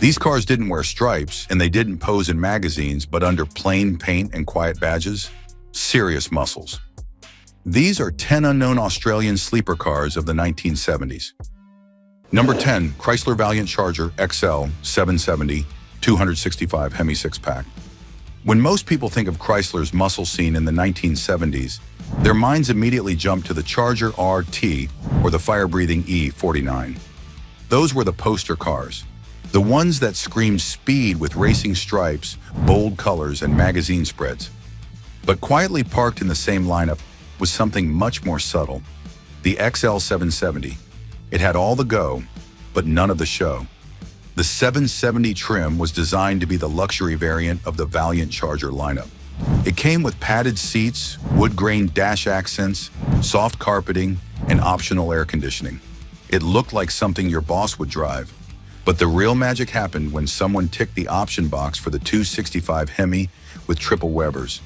These cars didn't wear stripes, and they didn't pose in magazines, but under plain paint and quiet badges, serious muscles. These are 10 unknown Australian sleeper cars of the 1970s. Number 10, Chrysler Valiant Charger XL 770 265 Hemi 6-pack. When most people think of Chrysler's muscle scene in the 1970s, their minds immediately jump to the Charger RT or the fire-breathing E49. Those were the poster cars, the ones that screamed speed with racing stripes, bold colors, and magazine spreads. But quietly parked in the same lineup was something much more subtle, the XL 770. It had all the go, but none of the show. The 770 trim was designed to be the luxury variant of the Valiant Charger lineup. It came with padded seats, wood-grain dash accents, soft carpeting, and optional air conditioning. It looked like something your boss would drive. But the real magic happened when someone ticked the option box for the 265 Hemi with triple Webers,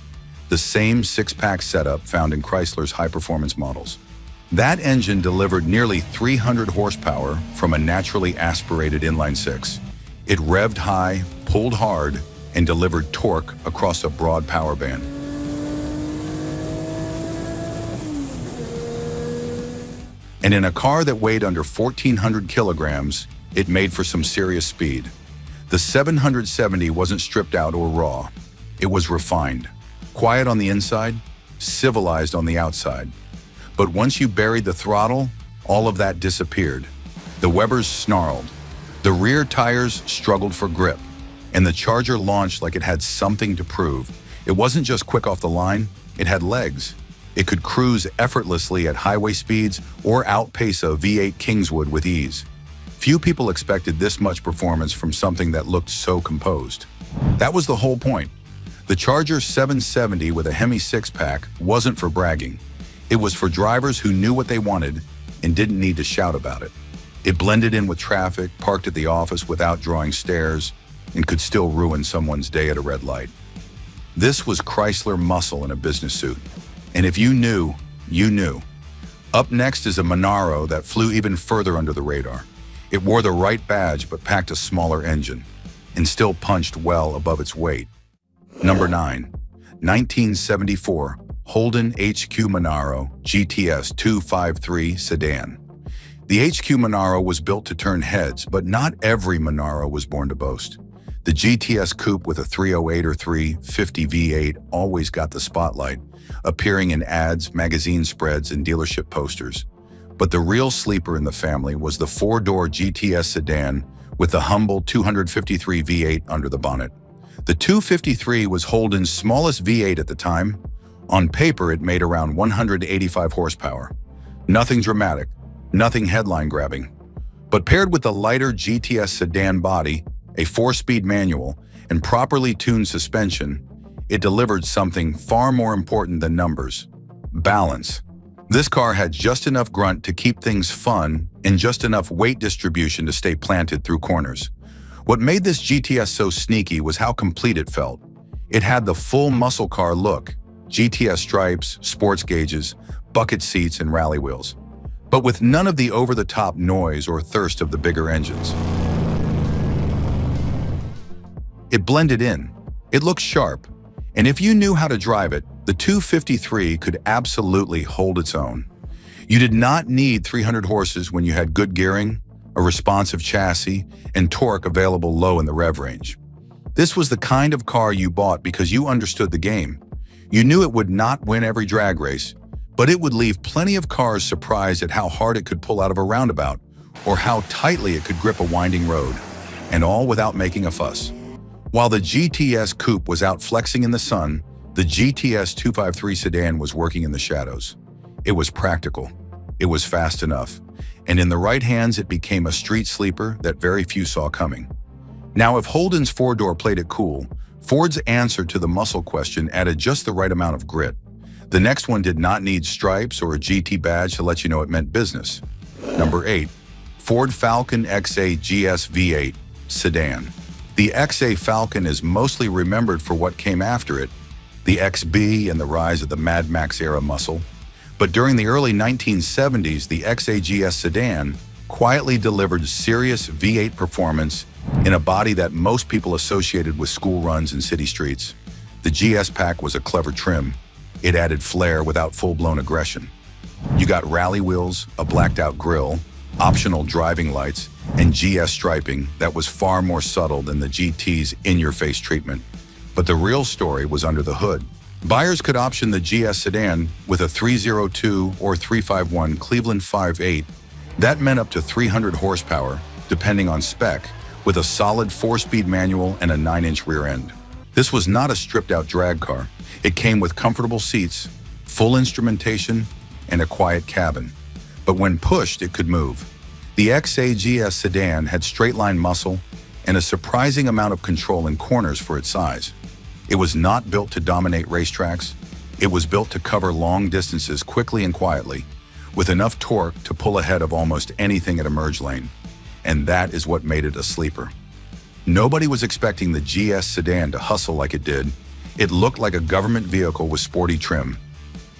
the same six-pack setup found in Chrysler's high-performance models. That engine delivered nearly 300 horsepower from a naturally aspirated inline-six. It revved high, pulled hard, and delivered torque across a broad power band. And in a car that weighed under 1,400 kilograms, it made for some serious speed. The 770 wasn't stripped out or raw. It was refined, quiet on the inside, civilized on the outside. But once you buried the throttle, all of that disappeared. The Webers snarled, the rear tires struggled for grip, and the Charger launched like it had something to prove. It wasn't just quick off the line, it had legs. It could cruise effortlessly at highway speeds or outpace a V8 Kingswood with ease. Few people expected this much performance from something that looked so composed. That was the whole point. The Charger 770 with a Hemi 6-pack wasn't for bragging. It was for drivers who knew what they wanted and didn't need to shout about it. It blended in with traffic, parked at the office without drawing stares, and could still ruin someone's day at a red light. This was Chrysler muscle in a business suit. And if you knew, you knew. Up next is a Monaro that flew even further under the radar. It wore the right badge but packed a smaller engine and still punched well above its weight. Number 9, 1974 Holden HQ Monaro GTS 253 Sedan. The HQ Monaro was built to turn heads, but not every Monaro was born to boast. The GTS coupe with a 308 or 350 V8 always got the spotlight, appearing in ads, magazine spreads, and dealership posters. But the real sleeper in the family was the four-door GTS sedan with the humble 253 V8 under the bonnet. The 253 was Holden's smallest V8 at the time. On paper, it made around 185 horsepower. Nothing dramatic, nothing headline-grabbing. But paired with the lighter GTS sedan body, a 4-speed manual, and properly tuned suspension, it delivered something far more important than numbers: balance. This car had just enough grunt to keep things fun and just enough weight distribution to stay planted through corners. What made this GTS so sneaky was how complete it felt. It had the full muscle car look: GTS stripes, sports gauges, bucket seats, and rally wheels, but with none of the over-the-top noise or thirst of the bigger engines. It blended in. It looked sharp. And if you knew how to drive it, the 253 could absolutely hold its own. You did not need 300 horses when you had good gearing, a responsive chassis, and torque available low in the rev range. This was the kind of car you bought because you understood the game. You knew it would not win every drag race, but it would leave plenty of cars surprised at how hard it could pull out of a roundabout or how tightly it could grip a winding road, and all without making a fuss. While the GTS coupe was out flexing in the sun, the GTS 253 sedan was working in the shadows. It was practical, it was fast enough, and in the right hands it became a street sleeper that very few saw coming. Now, if Holden's four-door played it cool, Ford's answer to the muscle question added just the right amount of grit. The next one did not need stripes or a GT badge to let you know it meant business. Number 8, Ford Falcon XA GS V8 Sedan. The XA Falcon is mostly remembered for what came after it, the XB and the rise of the Mad Max era muscle. But during the early 1970s, the XA GS Sedan quietly delivered serious V8 performance In a body that most people associated with school runs and city streets, the GS pack was a clever trim. It added flair without full-blown aggression. You got rally wheels, a blacked-out grille, optional driving lights, and GS striping that was far more subtle than the GT's in-your-face treatment. But the real story was under the hood. Buyers could option the GS sedan with a 302 or 351 Cleveland 5.8. That meant up to 300 horsepower, depending on spec, with a solid 4-speed manual and a 9-inch rear end. This was not a stripped-out drag car. It came with comfortable seats, full instrumentation, and a quiet cabin. But when pushed, it could move. The XA GS sedan had straight-line muscle and a surprising amount of control in corners for its size. It was not built to dominate racetracks. It was built to cover long distances quickly and quietly, with enough torque to pull ahead of almost anything at a merge lane. And that is what made it a sleeper. Nobody was expecting the GS sedan to hustle like it did. It looked like a government vehicle with sporty trim.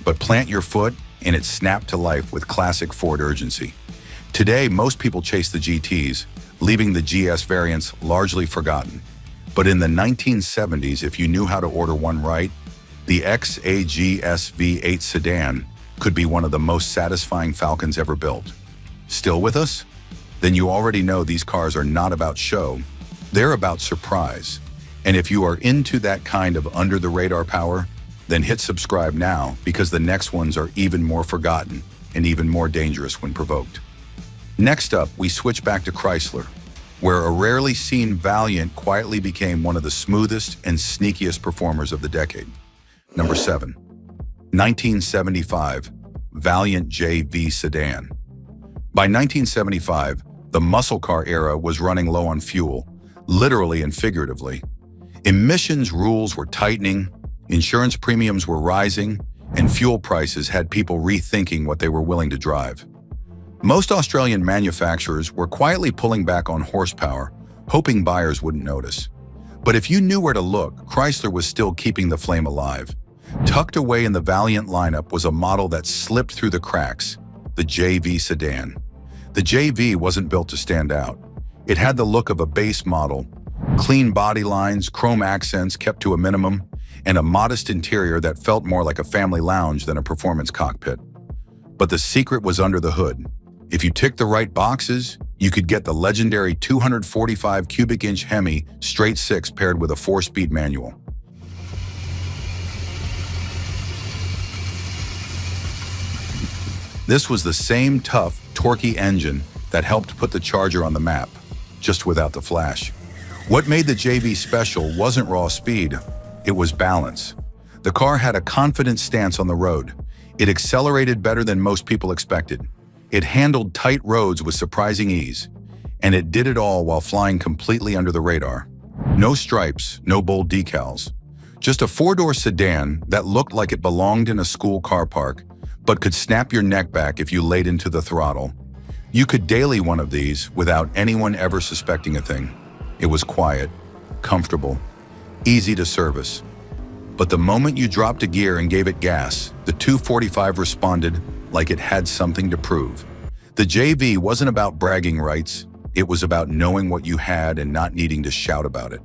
But plant your foot and it snapped to life with classic Ford urgency. Today, most people chase the GTs, leaving the GS variants largely forgotten. But in the 1970s, if you knew how to order one right, the XA GS V8 sedan could be one of the most satisfying Falcons ever built. Still with us? Then you already know these cars are not about show, they're about surprise. And if you are into that kind of under-the-radar power, then hit subscribe now, because the next ones are even more forgotten and even more dangerous when provoked. Next up, we switch back to Chrysler, where a rarely seen Valiant quietly became one of the smoothest and sneakiest performers of the decade. Number 7. 1975 Valiant JV Sedan. By 1975, the muscle car era was running low on fuel, literally and figuratively. Emissions rules were tightening, insurance premiums were rising, and fuel prices had people rethinking what they were willing to drive. Most Australian manufacturers were quietly pulling back on horsepower, hoping buyers wouldn't notice. But if you knew where to look, Chrysler was still keeping the flame alive. Tucked away in the Valiant lineup was a model that slipped through the cracks, the JV Sedan. The JV wasn't built to stand out. It had the look of a base model, clean body lines, chrome accents kept to a minimum, and a modest interior that felt more like a family lounge than a performance cockpit. But the secret was under the hood. If you ticked the right boxes, you could get the legendary 245 cubic inch Hemi straight six paired with a 4-speed manual. This was the same tough, torquey engine that helped put the Charger on the map, just without the flash. What made the JV special wasn't raw speed, it was balance. The car had a confident stance on the road. It accelerated better than most people expected. It handled tight roads with surprising ease. And it did it all while flying completely under the radar. No stripes, no bold decals. Just a 4-door sedan that looked like it belonged in a school car park, but could snap your neck back if you laid into the throttle. You could daily one of these without anyone ever suspecting a thing. It was quiet, comfortable, easy to service. But the moment you dropped a gear and gave it gas, the 245 responded like it had something to prove. The JV wasn't about bragging rights, it was about knowing what you had and not needing to shout about it.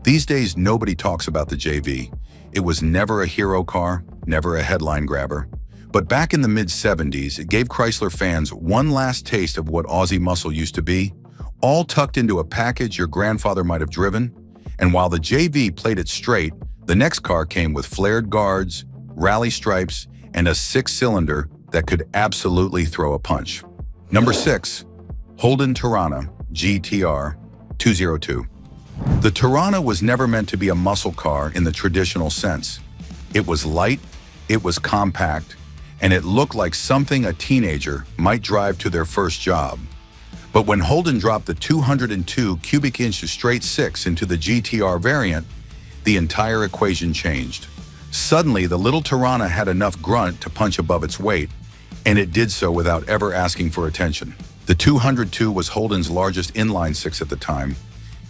These days, nobody talks about the JV. It was never a hero car, never a headline grabber. But back in the mid-70s, it gave Chrysler fans one last taste of what Aussie muscle used to be, all tucked into a package your grandfather might have driven. And while the JV played it straight, the next car came with flared guards, rally stripes, and a 6-cylinder that could absolutely throw a punch. Number 6. Holden Torana GTR 202. The Torana was never meant to be a muscle car in the traditional sense. It was light, it was compact, and it looked like something a teenager might drive to their first job. But when Holden dropped the 202 cubic inch straight six into the GTR variant, the entire equation changed. Suddenly, the little Torana had enough grunt to punch above its weight, and it did so without ever asking for attention. The 202 was Holden's largest inline six at the time,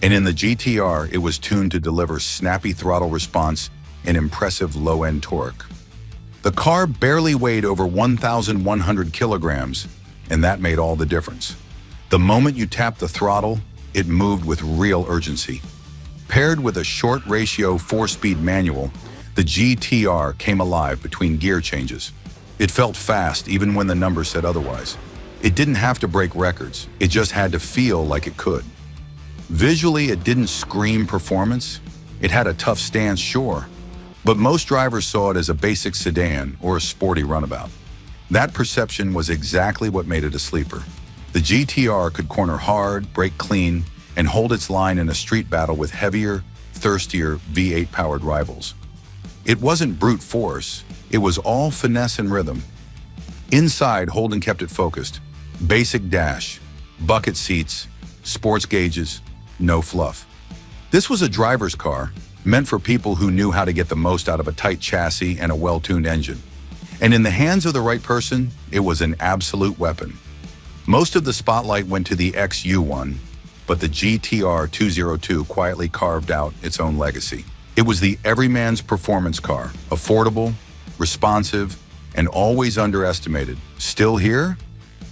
and in the GTR, it was tuned to deliver snappy throttle response and impressive low-end torque. The car barely weighed over 1,100 kilograms, and that made all the difference. The moment you tapped the throttle, it moved with real urgency. Paired with a short ratio 4-speed manual, the GTR came alive between gear changes. It felt fast even when the numbers said otherwise. It didn't have to break records, it just had to feel like it could. Visually, it didn't scream performance. It had a tough stance, sure, but most drivers saw it as a basic sedan or a sporty runabout. That perception was exactly what made it a sleeper. The GTR could corner hard, brake clean, and hold its line in a street battle with heavier, thirstier V8-powered rivals. It wasn't brute force, it was all finesse and rhythm. Inside, Holden kept it focused. Basic dash, bucket seats, sports gauges, no fluff. This was a driver's car, meant for people who knew how to get the most out of a tight chassis and a well-tuned engine. And in the hands of the right person, it was an absolute weapon. Most of the spotlight went to the XU1, but the GTR 202 quietly carved out its own legacy. It was the everyman's performance car, affordable, responsive, and always underestimated. Still here?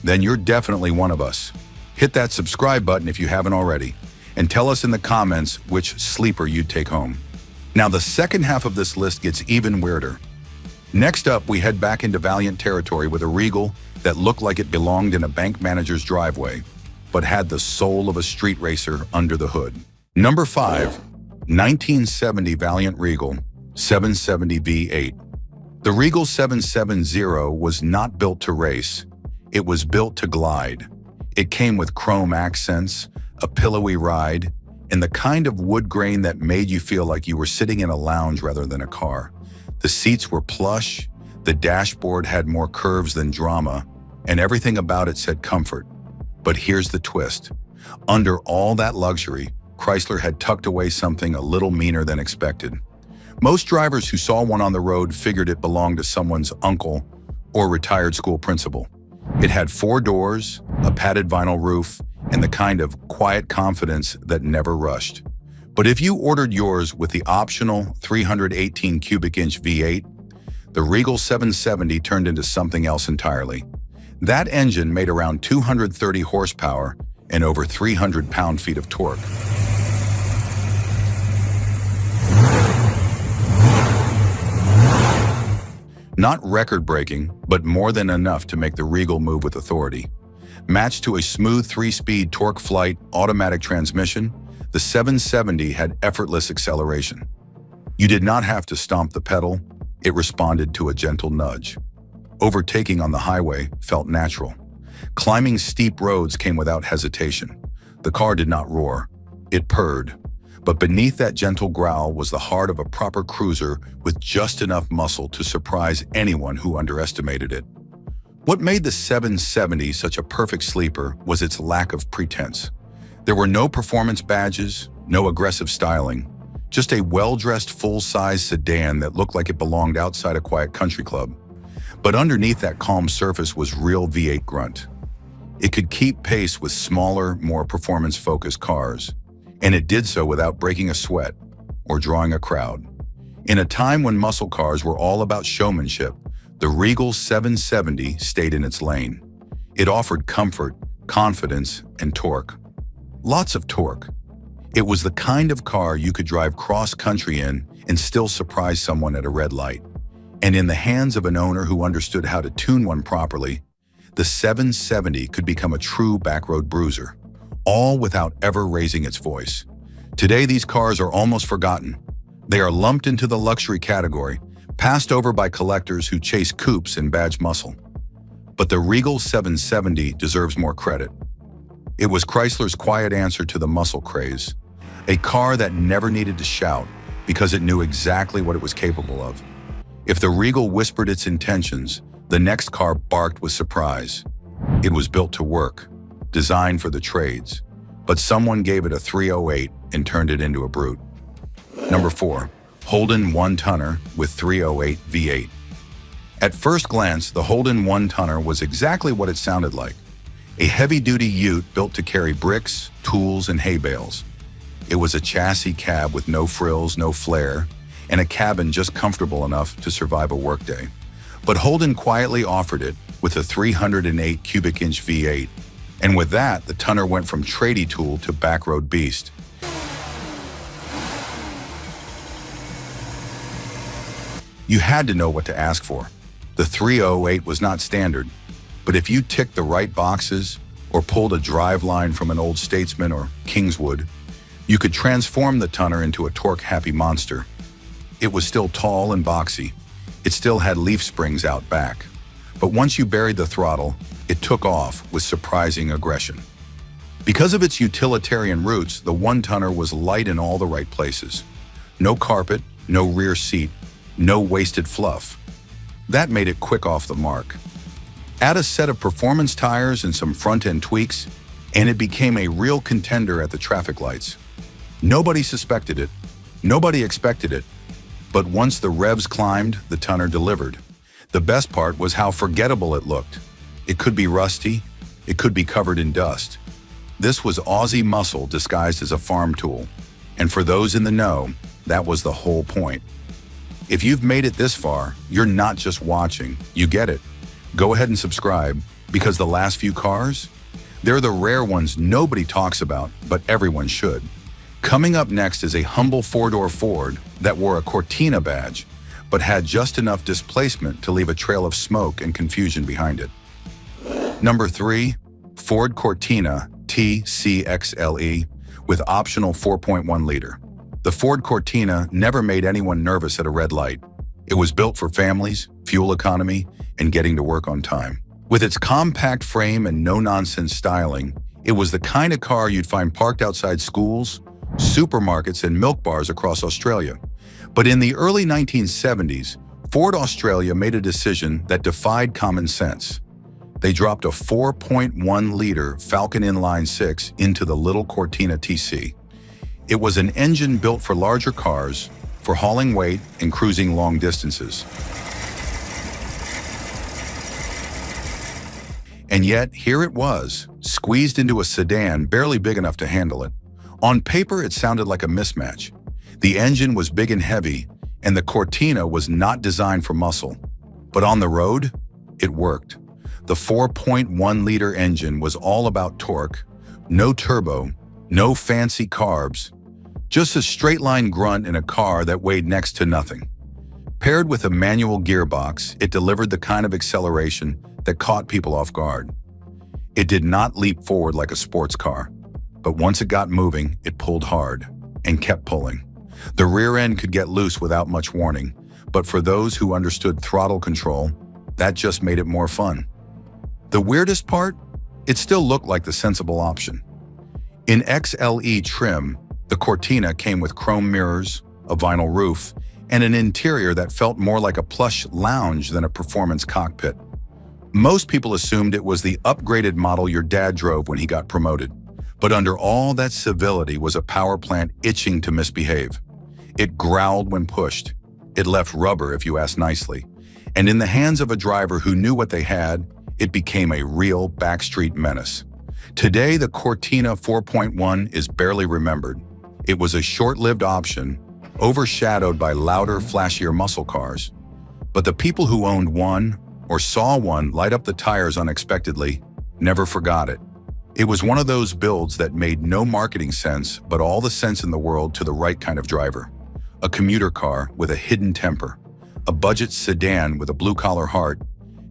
Then you're definitely one of us. Hit that subscribe button if you haven't already, and tell us in the comments which sleeper you'd take home. Now the second half of this list gets even weirder. Next up, we head back into Valiant territory with a Regal that looked like it belonged in a bank manager's driveway, but had the soul of a street racer under the hood. Number 5, 1970 Valiant Regal 770 V8. The Regal 770 was not built to race, it was built to glide. It came with chrome accents, a pillowy ride, and the kind of wood grain that made you feel like you were sitting in a lounge rather than a car. The seats were plush, the dashboard had more curves than drama, and everything about it said comfort. But here's the twist. Under all that luxury, Chrysler had tucked away something a little meaner than expected. Most drivers who saw one on the road figured it belonged to someone's uncle or retired school principal. It had 4 doors, a padded vinyl roof, and the kind of quiet confidence that never rushed. But if you ordered yours with the optional 318 cubic inch V8, the Regal 770 turned into something else entirely. That engine made around 230 horsepower and over 300 pound-feet of torque. Not record-breaking, but more than enough to make the Regal move with authority. Matched to a smooth 3-speed torque flight automatic transmission, the 770 had effortless acceleration. You did not have to stomp the pedal, it responded to a gentle nudge. Overtaking on the highway felt natural. Climbing steep roads came without hesitation. The car did not roar, it purred. But beneath that gentle growl was the heart of a proper cruiser with just enough muscle to surprise anyone who underestimated it. What made the 770 such a perfect sleeper was its lack of pretense. There were no performance badges, no aggressive styling, just a well-dressed full-size sedan that looked like it belonged outside a quiet country club. But underneath that calm surface was real V8 grunt. It could keep pace with smaller, more performance-focused cars, and it did so without breaking a sweat or drawing a crowd. In a time when muscle cars were all about showmanship, the Regal 770 stayed in its lane. It offered comfort, confidence, and torque. Lots of torque. It was the kind of car you could drive cross-country in and still surprise someone at a red light. And in the hands of an owner who understood how to tune one properly, the 770 could become a true backroad bruiser, all without ever raising its voice. Today, these cars are almost forgotten. They are lumped into the luxury category, passed over by collectors who chase coupes and badge muscle. But the Regal 770 deserves more credit. It was Chrysler's quiet answer to the muscle craze, a car that never needed to shout because it knew exactly what it was capable of. If the Regal whispered its intentions, the next car barked with surprise. It was built to work, designed for the trades, but someone gave it a 308 and turned it into a brute. Number 4, Holden One Tonner with 308 V8. At first glance, the Holden One Tonner was exactly what it sounded like. A heavy-duty ute built to carry bricks, tools, and hay bales. It was a chassis cab with no frills, no flair, and a cabin just comfortable enough to survive a workday. But Holden quietly offered it with a 308 cubic inch V8, And with that, the Tonner went from tradie tool to backroad beast. You had to know what to ask for. The 308 was not standard, but if you ticked the right boxes or pulled a drive line from an old Statesman or Kingswood, you could transform the Tonner into a torque-happy monster. It was still tall and boxy. It still had leaf springs out back. But once you buried the throttle, it took off with surprising aggression. Because of its utilitarian roots, the One Tonner was light in all the right places. No carpet, no rear seat, no wasted fluff. That made it quick off the mark. Add a set of performance tires and some front-end tweaks, and it became a real contender at the traffic lights. Nobody suspected it. Nobody expected it. But once the revs climbed, the Tonner delivered. The best part was how forgettable it looked. It could be rusty. It could be covered in dust. This was Aussie muscle disguised as a farm tool. And for those in the know, that was the whole point. If you've made it this far, you're not just watching, you get it. Go ahead and subscribe, because the last few cars, they're the rare ones nobody talks about, but everyone should. Coming up next is a humble four-door Ford that wore a Cortina badge, but had just enough displacement to leave a trail of smoke and confusion behind it. Number 3, Ford Cortina TC XLE with optional 4.1 liter. The Ford Cortina never made anyone nervous at a red light. It was built for families, fuel economy, and getting to work on time. With its compact frame and no-nonsense styling, it was the kind of car you'd find parked outside schools, supermarkets, and milk bars across Australia. But in the early 1970s, Ford Australia made a decision that defied common sense. They dropped a 4.1-liter Falcon inline-six into the little Cortina TC. It was an engine built for larger cars, for hauling weight and cruising long distances. And yet, here it was, squeezed into a sedan barely big enough to handle it. On paper, it sounded like a mismatch. The engine was big and heavy, and the Cortina was not designed for muscle. But on the road, it worked. The 4.1-liter engine was all about torque, no turbo, no fancy carbs, just a straight-line grunt in a car that weighed next to nothing. Paired with a manual gearbox, it delivered the kind of acceleration that caught people off guard. It did not leap forward like a sports car, but once it got moving, it pulled hard and kept pulling. The rear end could get loose without much warning, but for those who understood throttle control, that just made it more fun. The weirdest part? It still looked like the sensible option. In XLE trim, the Cortina came with chrome mirrors, a vinyl roof, and an interior that felt more like a plush lounge than a performance cockpit. Most people assumed it was the upgraded model your dad drove when he got promoted. But under all that civility was a power plant itching to misbehave. It growled when pushed. It left rubber if you asked nicely. And in the hands of a driver who knew what they had, it became a real backstreet menace. Today, the Cortina 4.1 is barely remembered. It was a short-lived option, overshadowed by louder, flashier muscle cars. But the people who owned one or saw one light up the tires unexpectedly never forgot it. It was one of those builds that made no marketing sense, but all the sense in the world to the right kind of driver. A commuter car with a hidden temper, a budget sedan with a blue-collar heart,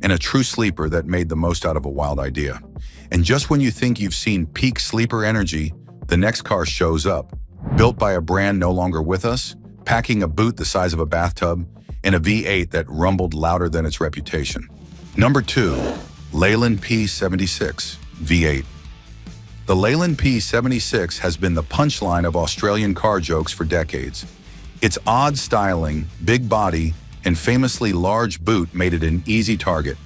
and a true sleeper that made the most out of a wild idea. And just when you think you've seen peak sleeper energy, the next car shows up, built by a brand no longer with us, packing a boot the size of a bathtub, and a V8 that rumbled louder than its reputation. Number 2, Leyland P76 V8. The Leyland P76 has been the punchline of Australian car jokes for decades. Its odd styling, big body, and famously large boot made it an easy target.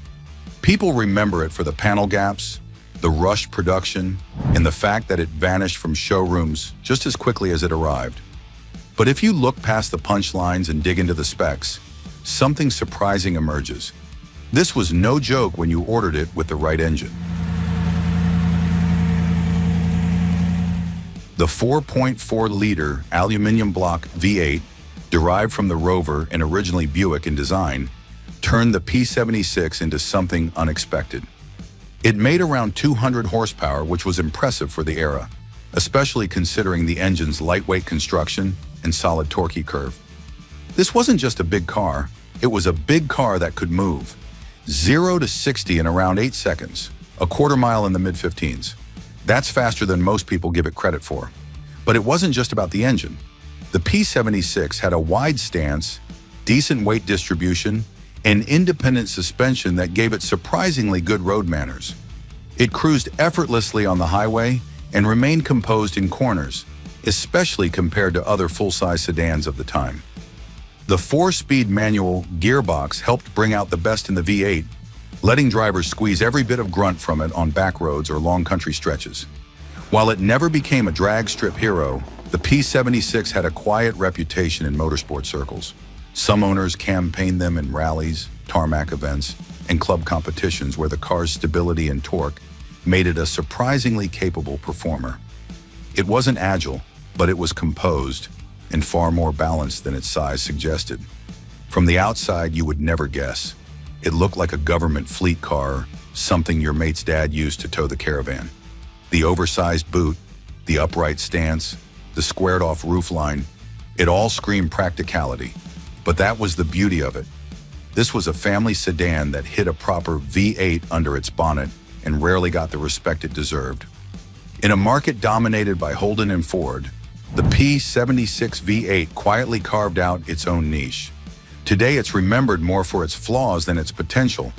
People remember it for the panel gaps, the rushed production, and the fact that it vanished from showrooms just as quickly as it arrived. But if you look past the punchlines and dig into the specs, something surprising emerges. This was no joke when you ordered it with the right engine. The 4.4-liter aluminum block V8, derived from the Rover and originally Buick in design, turned the P76 into something unexpected. It made around 200 horsepower, which was impressive for the era, especially considering the engine's lightweight construction and solid torque curve. This wasn't just a big car, it was a big car that could move 0 to 60 in around 8 seconds, a quarter mile in the mid-15s. That's faster than most people give it credit for. But it wasn't just about the engine. The P76 had a wide stance, decent weight distribution, and independent suspension that gave it surprisingly good road manners. It cruised effortlessly on the highway and remained composed in corners, especially compared to other full-size sedans of the time. The 4-speed manual gearbox helped bring out the best in the V8, letting drivers squeeze every bit of grunt from it on back roads or long country stretches. While it never became a drag strip hero, the P76 had a quiet reputation in motorsport circles. Some owners campaigned them in rallies, tarmac events, and club competitions where the car's stability and torque made it a surprisingly capable performer. It wasn't agile, but it was composed and far more balanced than its size suggested. From the outside, you would never guess. It looked like a government fleet car, something your mate's dad used to tow the caravan. The oversized boot, the upright stance, the squared-off roofline, it all screamed practicality. But that was the beauty of it. This was a family sedan that hid a proper V8 under its bonnet and rarely got the respect it deserved. In a market dominated by Holden and Ford, the P76 V8 quietly carved out its own niche. Today it's remembered more for its flaws than its potential,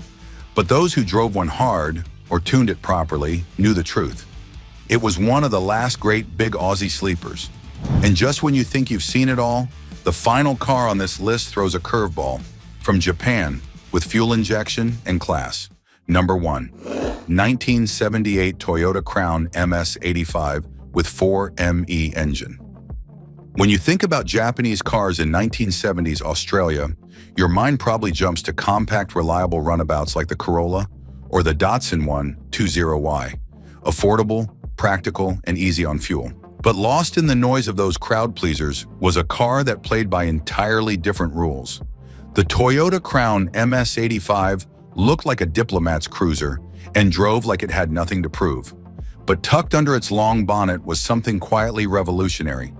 but those who drove one hard or tuned it properly knew the truth. It was one of the last great big Aussie sleepers. And just when you think you've seen it all, the final car on this list throws a curveball from Japan with fuel injection and class. Number 1, 1978 Toyota Crown MS85 with 4ME engine. When you think about Japanese cars in 1970s Australia, your mind probably jumps to compact, reliable runabouts like the Corolla or the Datsun 120Y. Affordable, practical, and easy on fuel. But lost in the noise of those crowd pleasers was a car that played by entirely different rules. The Toyota Crown MS85 looked like a diplomat's cruiser and drove like it had nothing to prove. But tucked under its long bonnet was something quietly revolutionary: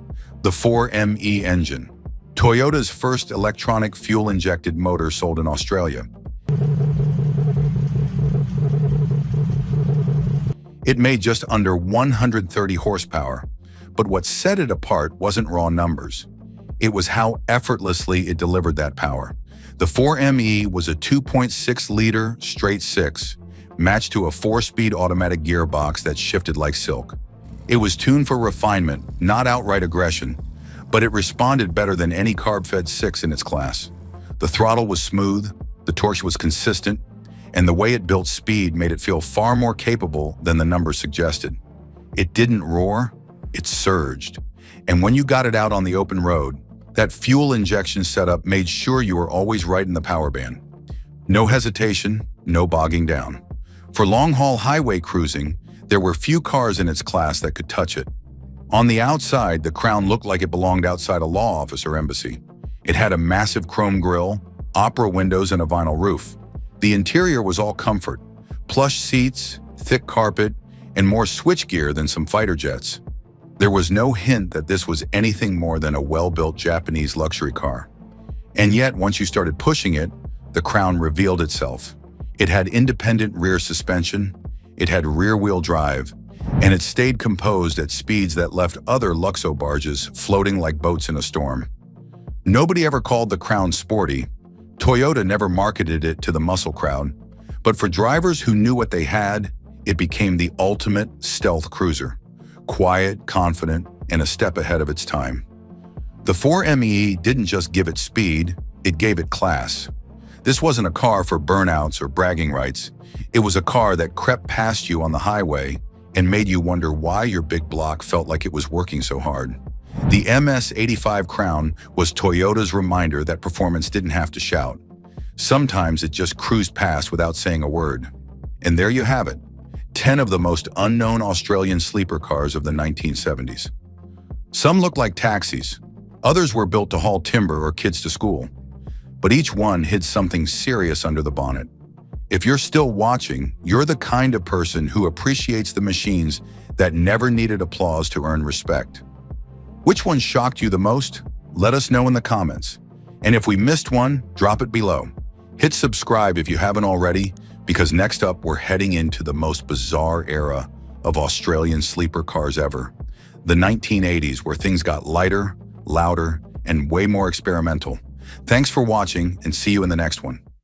the 4ME engine, Toyota's first electronic fuel-injected motor sold in Australia. It made just under 130 horsepower, but what set it apart wasn't raw numbers. It was how effortlessly it delivered that power. The 4ME was a 2.6-liter straight six, matched to a 4-speed automatic gearbox that shifted like silk. It was tuned for refinement, not outright aggression, but it responded better than any carb-fed six in its class. The throttle was smooth, the torque was consistent, and the way it built speed made it feel far more capable than the numbers suggested. It didn't roar, it surged. And when you got it out on the open road, that fuel injection setup made sure you were always right in the power band. No hesitation, no bogging down. For long-haul highway cruising, there were few cars in its class that could touch it. On the outside, the Crown looked like it belonged outside a law office or embassy. It had a massive chrome grille, opera windows, and a vinyl roof. The interior was all comfort: plush seats, thick carpet, and more switchgear than some fighter jets. There was no hint that this was anything more than a well-built Japanese luxury car. And yet, once you started pushing it, the Crown revealed itself. It had independent rear suspension, it had rear-wheel drive, and it stayed composed at speeds that left other Luxo barges floating like boats in a storm. Nobody ever called the Crown sporty. Toyota never marketed it to the muscle crowd, but for drivers who knew what they had, it became the ultimate stealth cruiser. Quiet, confident, and a step ahead of its time. The 4ME didn't just give it speed, it gave it class. This wasn't a car for burnouts or bragging rights. It was a car that crept past you on the highway and made you wonder why your big block felt like it was working so hard. The MS85 Crown was Toyota's reminder that performance didn't have to shout. Sometimes it just cruised past without saying a word. And there you have it, 10 of the most unknown Australian sleeper cars of the 1970s. Some looked like taxis, others were built to haul timber or kids to school. But each one hid something serious under the bonnet. If you're still watching, you're the kind of person who appreciates the machines that never needed applause to earn respect. Which one shocked you the most? Let us know in the comments. And if we missed one, drop it below. Hit subscribe if you haven't already, because next up we're heading into the most bizarre era of Australian sleeper cars ever. The 1980s, where things got lighter, louder, and way more experimental. Thanks for watching, and see you in the next one.